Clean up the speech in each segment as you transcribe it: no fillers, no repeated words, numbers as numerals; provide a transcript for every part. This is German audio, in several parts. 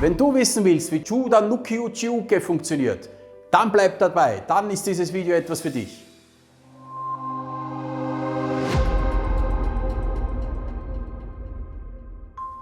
Wenn du wissen willst, wie Judan Nuki Uchi-Uke funktioniert, dann bleib dabei, dann ist dieses Video etwas für dich.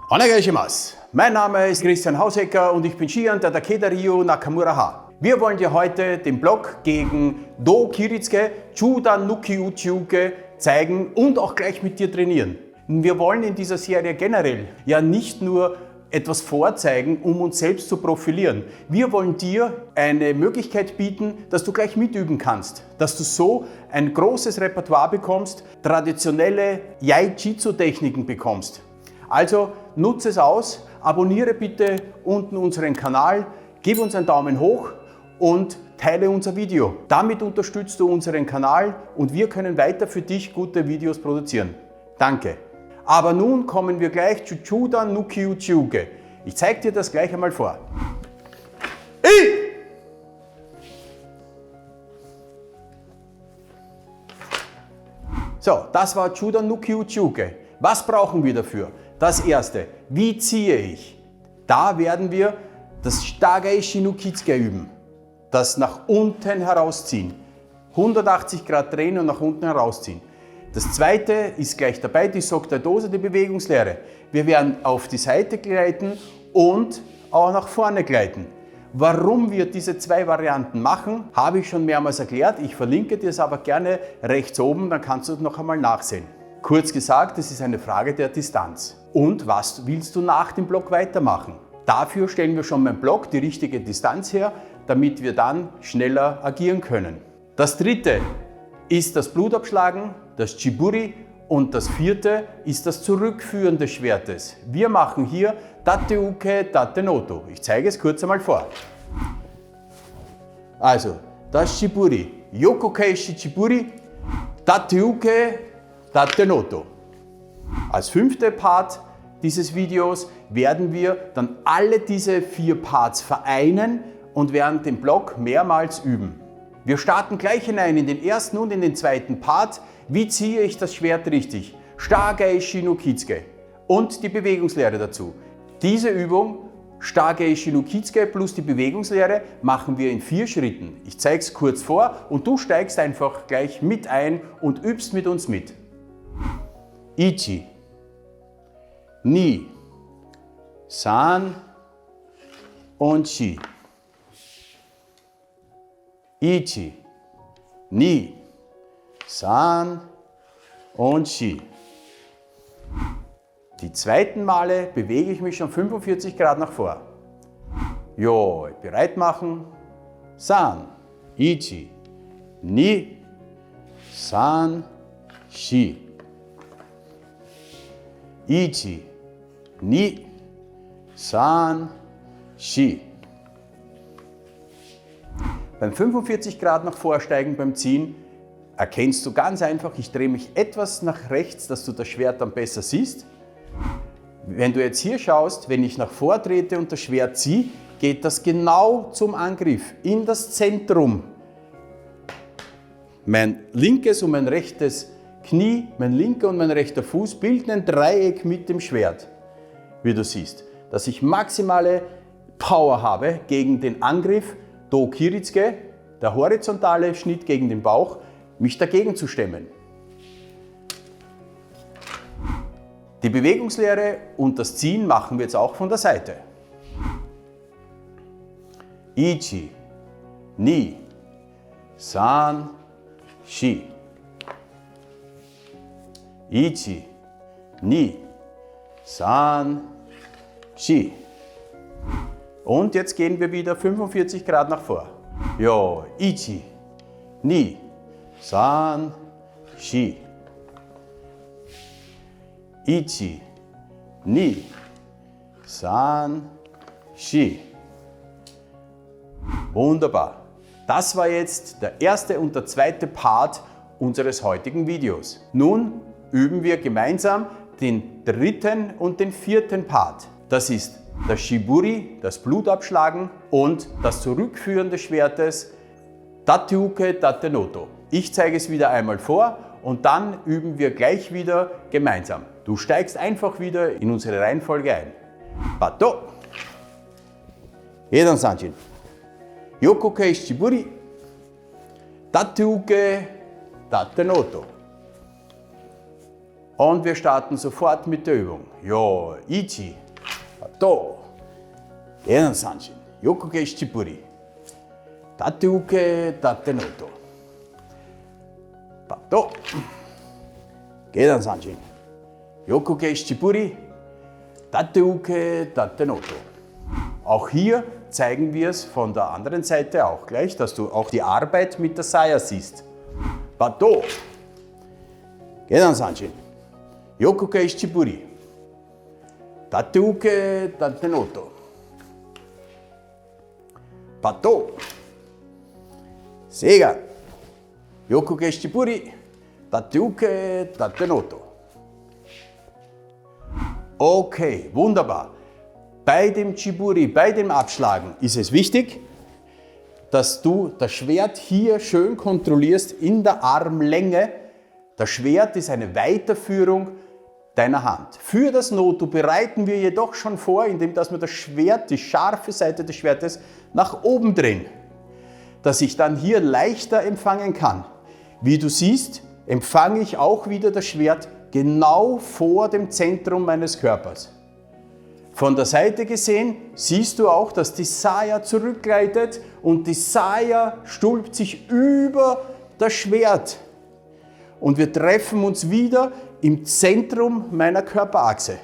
Onegaishimasu. Mein Name ist Christian Hausecker und ich bin Shihan der Takeda Ryu Nakamura Ha. Wir wollen dir heute den Block gegen Do Kiritsuke Judan Nuki Uchi-Uke zeigen und auch gleich mit dir trainieren. Wir wollen in dieser Serie generell ja nicht nur etwas vorzeigen, um uns selbst zu profilieren. Wir wollen dir eine Möglichkeit bieten, dass du gleich mitüben kannst, dass du so ein großes Repertoire bekommst, traditionelle Yaijitsu-Techniken bekommst. Also nutze es aus, abonniere bitte unten unseren Kanal, gib uns einen Daumen hoch und teile unser Video. Damit unterstützt du unseren Kanal und wir können weiter für dich gute Videos produzieren. Danke. Aber nun kommen wir gleich zu Judan Nuki Uchi-Uke. Ich zeige dir das gleich einmal vor. So, das war Judan Nuki Uchi-Uke. Was brauchen wir dafür? Das erste, wie ziehe ich? Da werden wir das Shitageishi no Kitsuke üben. Das nach unten herausziehen. 180 Grad drehen und nach unten herausziehen. Das zweite ist gleich dabei, die Sokudai-Dose, die Bewegungslehre. Wir werden auf die Seite gleiten und auch nach vorne gleiten. Warum wir diese zwei Varianten machen, habe ich schon mehrmals erklärt. Ich verlinke dir es aber gerne rechts oben, dann kannst du es noch einmal nachsehen. Kurz gesagt, es ist eine Frage der Distanz. Und was willst du nach dem Block weitermachen? Dafür stellen wir schon beim Block die richtige Distanz her, damit wir dann schneller agieren können. Das dritte ist das Blutabschlagen, das Chiburi und das vierte ist das Zurückführen des Schwertes. Wir machen hier Tate-Uke, Tate-Noto. Ich zeige es kurz einmal vor. Also, das Chiburi, Yokokeishi Chiburi, Tate-Uke, Tate-Noto. Als fünfter Part dieses Videos werden wir dann alle diese 4 Parts vereinen und werden den Block mehrmals üben. Wir starten gleich hinein in den ersten und in den zweiten Part. Wie ziehe ich das Schwert richtig? Shitageishi no Kitsuke und die Bewegungslehre dazu. Diese Übung, Shitageishi no Kitsuke plus die Bewegungslehre, machen wir in 4 Schritten. Ich zeige es kurz vor und du steigst einfach gleich mit ein und übst mit uns mit. Ichi, Ni, San und Shi. Ichi, Ni, San und Shi. Die zweiten Male bewege ich mich schon 45 Grad nach vor. Jo, bereit machen. San, Ichi, Ni, San, Shi. Ichi, Ni, San, Shi. Beim 45 Grad nach vorsteigen beim Ziehen erkennst du ganz einfach, ich drehe mich etwas nach rechts, dass du das Schwert dann besser siehst. Wenn du jetzt hier schaust, wenn ich nach vor trete und das Schwert ziehe, geht das genau zum Angriff, in das Zentrum. Mein linkes und mein rechtes Knie, mein linker und mein rechter Fuß bilden ein Dreieck mit dem Schwert, wie du siehst. Dass ich maximale Power habe gegen den Angriff Do Kiritsuke, der horizontale Schnitt gegen den Bauch, mich dagegen zu stemmen. Die Bewegungslehre und das Ziehen machen wir jetzt auch von der Seite. Ichi, Ni, San, Shi. Ichi, Ni, San, Shi. Und jetzt gehen wir wieder 45 Grad nach vor. Jo, Ichi, Ni, San, Shi. Ichi, Ni, San, Shi. Wunderbar. Das war jetzt der erste und der zweite Part unseres heutigen Videos. Nun üben wir gemeinsam den dritten und den vierten Part. Das ist das Shiburi, das Blutabschlagen und das Zurückführen des Schwertes, Tate-Uke, Tate-Noto. Ich zeige es wieder einmal vor und dann üben wir gleich wieder gemeinsam. Du steigst einfach wieder in unsere Reihenfolge ein. Bato, Jeden Sanjin. Yokoke Shiburi. Tateuke Tatenoto. Und wir starten sofort mit der Übung. Yo, Ichi. Pato. Jeden Sanjin. Yokoke Shiburi. Tateuke Tatenoto. Pato. Jeden Sanjin. Yokoke Shiburi. Tateuke Tatenoto. Auch hier zeigen wir es von der anderen Seite auch gleich, dass du auch die Arbeit mit der Saya siehst. Pato. Gedan Sanjin. Yokoke Shiburi. Tateuke Tatenoto. Pato. Sega. Yokoke Shiburi. Tateuke Tatenoto. Okay, wunderbar. Bei dem Shiburi, bei dem Abschlagen ist es wichtig, dass du das Schwert hier schön kontrollierst in der Armlänge. Das Schwert ist eine Weiterführung deiner Hand. Für das Noto bereiten wir jedoch schon vor, indem dass wir das Schwert, die scharfe Seite des Schwertes nach oben drehen, dass ich dann hier leichter empfangen kann. Wie du siehst, empfange ich auch wieder das Schwert genau vor dem Zentrum meines Körpers. Von der Seite gesehen siehst du auch, dass die Saya zurückgleitet und die Saya stülpt sich über das Schwert. Und wir treffen uns wieder im Zentrum meiner Körperachse.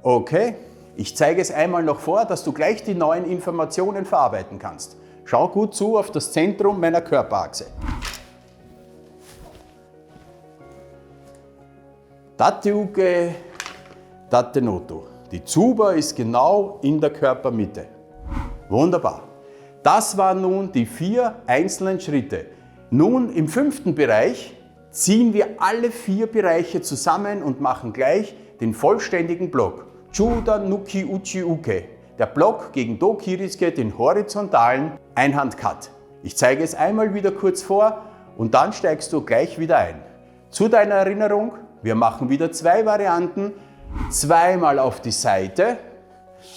Okay, ich zeige es einmal noch vor, dass du gleich die neuen Informationen verarbeiten kannst. Schau gut zu auf das Zentrum meiner Körperachse. Tateuke Tatenoto. Die Tsuba ist genau in der Körpermitte. Wunderbar. Das waren nun die 4 einzelnen Schritte. Nun im 5. Bereich ziehen wir alle 4 Bereiche zusammen und machen gleich den vollständigen Block. Chuda Nuki Uchi Uke. Der Block gegen Do-Kiriske, den horizontalen Einhand-Cut. Ich zeige es einmal wieder kurz vor und dann steigst du gleich wieder ein. Zu deiner Erinnerung, wir machen wieder 2 Varianten. Zweimal auf die Seite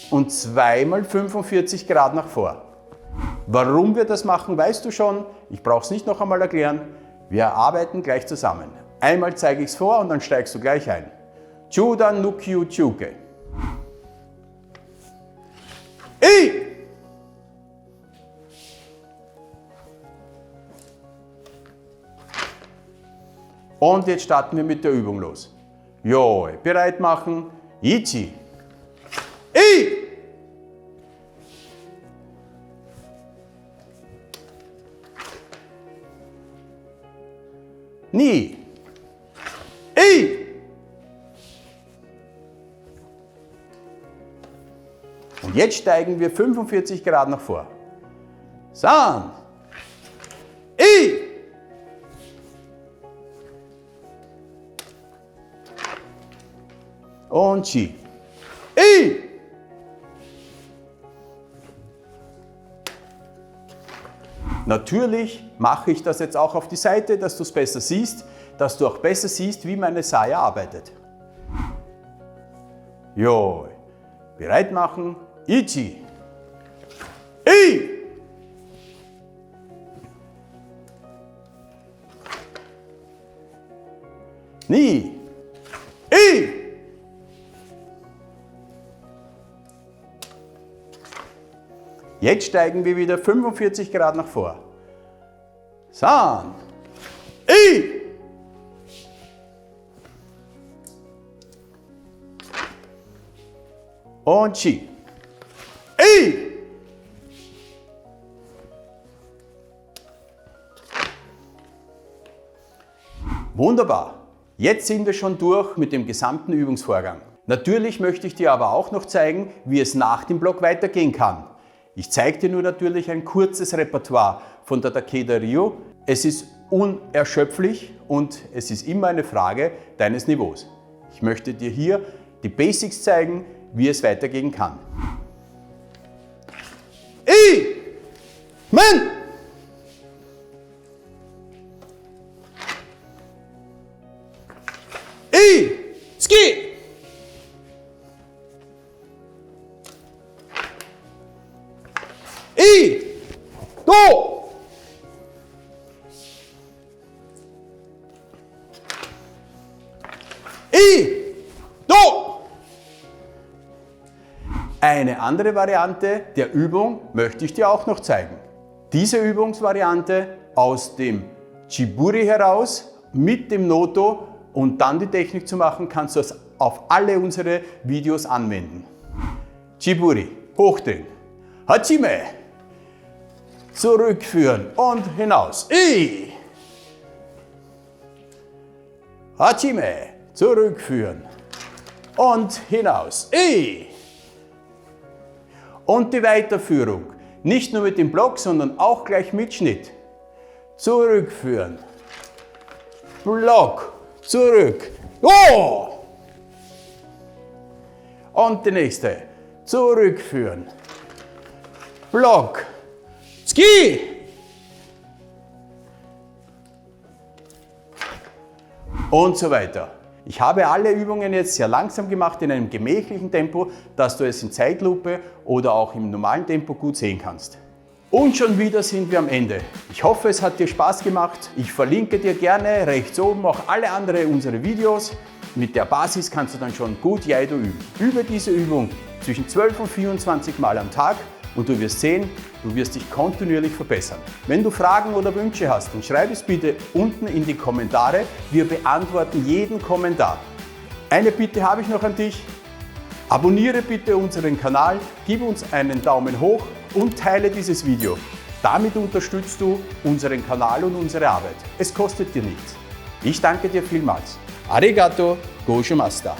und zweimal 45 Grad nach vor. Warum wir das machen, weißt du schon. Ich brauche es nicht noch einmal erklären. Wir arbeiten gleich zusammen. Einmal zeige ich es vor und dann steigst du gleich ein. Chudan Nuki Uchiuke. I! Und jetzt starten wir mit der Übung los. Jo, bereit machen. Ichi. I! Ni. I! Und jetzt steigen wir 45 Grad nach vor. San. I! Und Chi. I! Natürlich mache ich das jetzt auch auf die Seite, dass du es besser siehst, dass du auch besser siehst, wie meine Saya arbeitet. Jo, bereit machen. Ichi. I! Ni. I! Jetzt steigen wir wieder 45 Grad nach vor. San. I! Und Chi. I! Wunderbar. Jetzt sind wir schon durch mit dem gesamten Übungsvorgang. Natürlich möchte ich dir aber auch noch zeigen, wie es nach dem Block weitergehen kann. Ich zeige dir nur natürlich ein kurzes Repertoire von der Takeda Ryo. Es ist unerschöpflich und es ist immer eine Frage deines Niveaus. Ich möchte dir hier die Basics zeigen, wie es weitergehen kann. I! Men! I! Ski! I, do. Eine andere Variante der Übung möchte ich dir auch noch zeigen. Diese Übungsvariante aus dem Chiburi heraus mit dem Noto und dann die Technik zu machen, kannst du es auf alle unsere Videos anwenden. Chiburi, hochdrehen. Hachime. Zurückführen und hinaus. I. Hachime. Zurückführen und hinaus. I. Und die Weiterführung. Nicht nur mit dem Block, sondern auch gleich mit Schnitt. Zurückführen. Block. Zurück. Oh! Und die nächste. Zurückführen. Block. Ski. Und so weiter. Ich habe alle Übungen jetzt sehr langsam gemacht, in einem gemächlichen Tempo, dass du es in Zeitlupe oder auch im normalen Tempo gut sehen kannst. Und schon wieder sind wir am Ende. Ich hoffe, es hat dir Spaß gemacht. Ich verlinke dir gerne rechts oben auch alle anderen unsere Videos. Mit der Basis kannst du dann schon gut Jaido üben. Übe diese Übung zwischen 12 und 24 Mal am Tag und du wirst sehen, du wirst dich kontinuierlich verbessern. Wenn du Fragen oder Wünsche hast, dann schreib es bitte unten in die Kommentare. Wir beantworten jeden Kommentar. Eine Bitte habe ich noch an dich. Abonniere bitte unseren Kanal, gib uns einen Daumen hoch und teile dieses Video. Damit unterstützt du unseren Kanal und unsere Arbeit. Es kostet dir nichts. Ich danke dir vielmals. Arigato, Goshimashita.